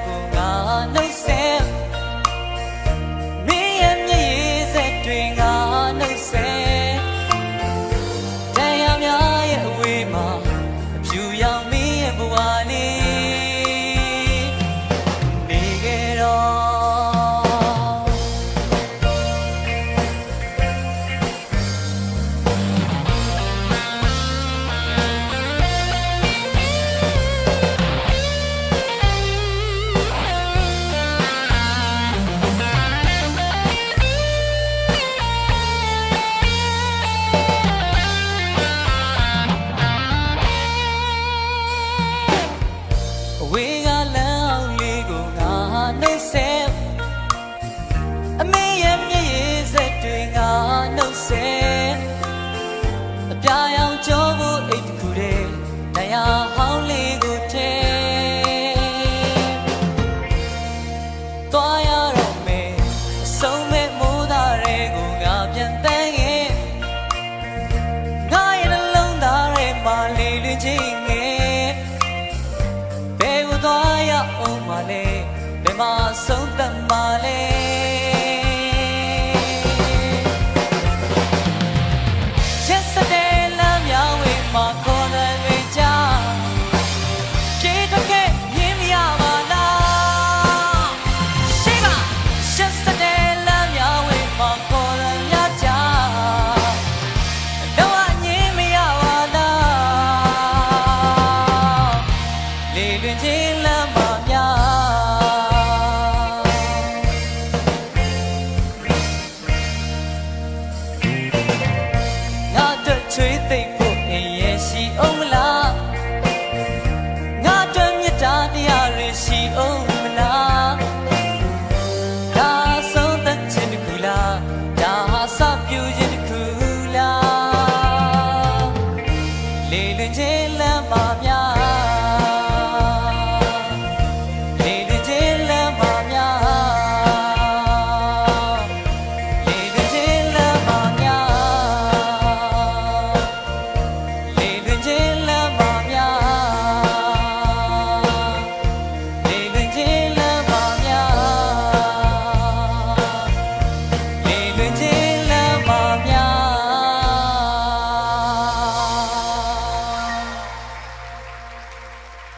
ကိုငါနှုတ်ဆက်မင်းရဲ့မျက်ရည်စက်တွေငါနှုတ်ဆက်တရားများရဲ့အဝေးမှာအဖြူရောင်မင်းရဲ့ဘဝလေးနေခဲ့တော့ဝေးကလမ်းအောင်လေးကိုငါနှုတ်ဆက်အမေရဲ့မျက်ရည်စက်တွေငါနှုတ်ဆက်အပြာရောင်ကြောဖို့အိတ်တစ်ခုတည်းတရားဟောင်းလေးကိုထဲသွားရတော့မယ်အဆုံးမဲ့မိုးသားတွေကိုငါပြန်တန်းရင်ငါရဲ့နှလုံးသားထဲမှာလေးလွင်ချင်းငယ်သွားရအောင်မလေးဘယ်မှာဆုံးသတ်မလဲရက်စတဲ့လမ်းများဝေးမှာခေါ်တယ်တွေကြားပြေတော့ခဲ့မြင်မရပါလားရှိပါရက်စတဲ့လမ်းများဝေးမှာခေါ်တယ်များကြားတော့ညင်မရပါလားလေလွင်ချင်းချွေးသိမ့်ဖို့အင်ရဲ့ရှိအောင်မလားငါတို့မြတ်တာတရားတွေရှိအောင်